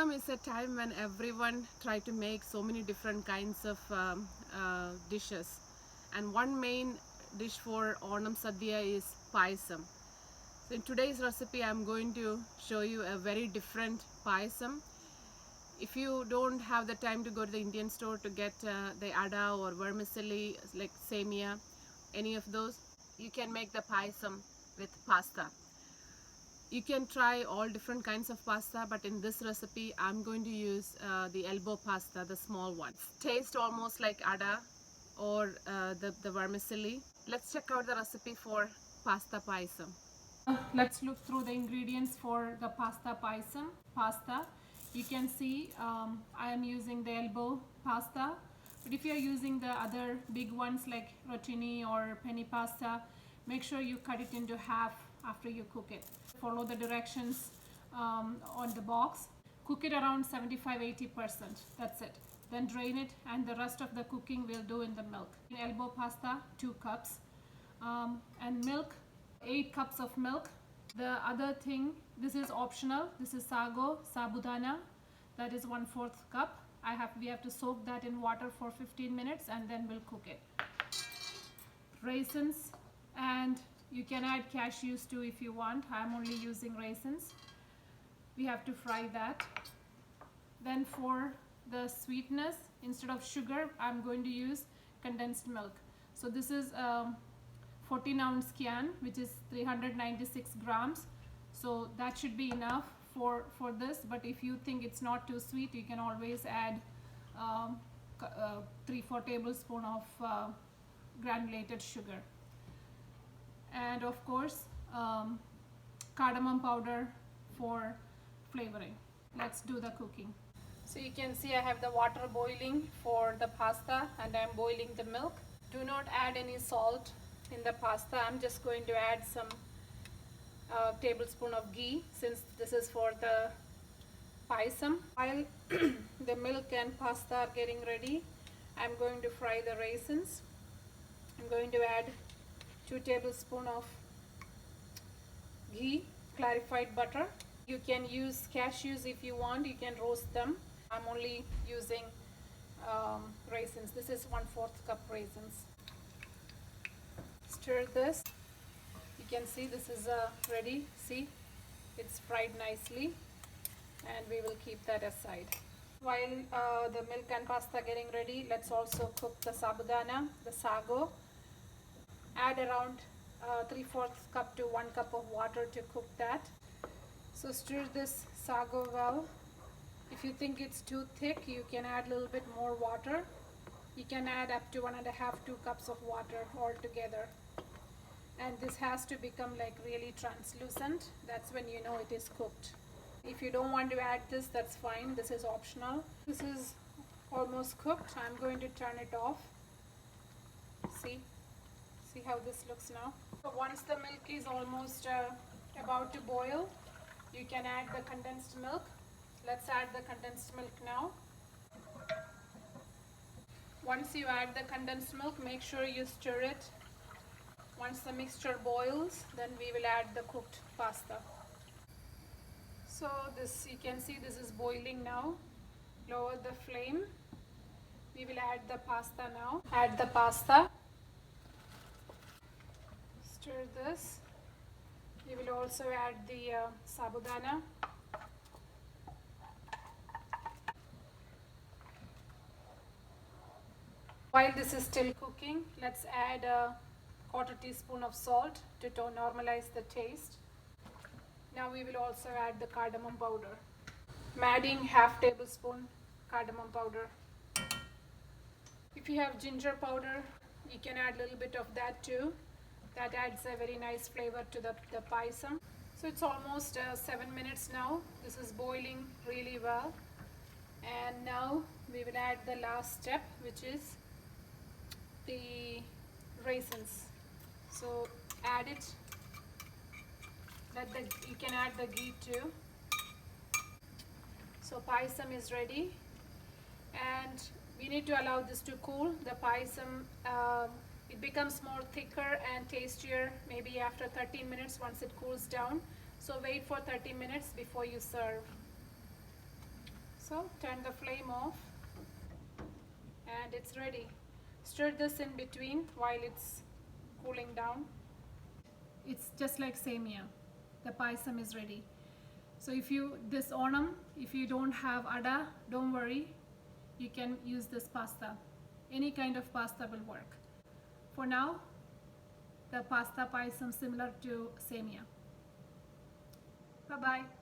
Onam is a time when everyone try to make so many different kinds of dishes, and one main dish for Onam Sadhya is payasam. So in today's recipe I'm going to show you a very different payasam. If you don't have the time to go to the Indian store to get the ada or vermicelli like semia, any of those, you can make the payasam with pasta. You can try all different kinds of pasta, but in this recipe I'm going to use the elbow pasta, the small one. Taste almost like ada or the vermicelli. Let's check out the recipe for pasta payasam. Let's look through the ingredients for the pasta payasam. Pasta, you can see I am using the elbow pasta, but if you are using the other big ones like rotini or penny pasta, make sure you cut it into half after you cook it. Follow the directions on the box. Cook it around 75-80%. That's it. Then drain it, and the rest of the cooking we'll do in the milk. In elbow pasta, 2 cups, and milk, 8 cups of milk. The other thing, this is optional. This is sago, sabudana. That is 1/4 cup. We have to soak that in water for 15 minutes and then we'll cook it. Raisins, and you can add cashews too if you want. I'm only using raisins. We have to fry that. Then for the sweetness, instead of sugar, I'm going to use condensed milk. So this is 14-ounce can, which is 396 grams. So that should be enough for this. But if you think it's not too sweet, you can always add 3-4 tablespoons of granulated sugar. And of course cardamom powder for flavoring. Let's do the cooking. So you can see I have the water boiling for the pasta and I'm boiling the milk. Do not add any salt in the pasta. I'm just going to add some tablespoon of ghee since this is for the payasam. While the milk and pasta are getting ready, I'm going to fry the raisins. I'm going to add 2 tablespoons of ghee, clarified butter. You can use cashews if you want. You can roast them. I'm only using raisins. This is 1/4 cup raisins. Stir this. You can see this is ready. See, it's fried nicely, and we will keep that aside. While the milk and pasta getting ready, let's also cook the sabudana, the sago. Add around 3/4 cup to 1 cup of water to cook that. So stir this sago well. If you think it's too thick, you can add a little bit more water. You can add up to 1.5-2 cups of water altogether. And this has to become like really translucent. That's when you know it is cooked. If you don't want to add this, that's fine. This is optional. This is almost cooked. I'm going to turn it off. See how this looks now. So once the milk is almost about to boil, you can add the condensed milk. Let's add the condensed milk now. Once you add the condensed milk, make sure you stir it. Once the mixture boils, then we will add the cooked pasta. So this, you can see this is boiling now. Lower the flame. We will add the pasta now. Add the pasta. Stir this. We will also add the sabudana. While this is still cooking, let's add a 1/4 teaspoon of salt to normalize the taste. Now we will also add the cardamom powder. I'm adding 1/2 tablespoon cardamom powder. If you have ginger powder, you can add a little bit of that too. That adds a very nice flavor to the payasam. So it's almost 7 minutes now. This is boiling really well. And now we will add the last step, which is the raisins. So add it. You can add the ghee too. So payasam is ready, and we need to allow this to cool. The payasam it becomes more thicker and tastier maybe after 30 minutes once it cools down. So wait for 30 minutes before you serve. So turn the flame off and it's ready. Stir this in between while it's cooling down. It's just like semia. The paisam is ready. So this Onam, if you don't have ada, don't worry. You can use this pasta. Any kind of pasta will work. For now, the pasta paisam similar to semia. Bye bye.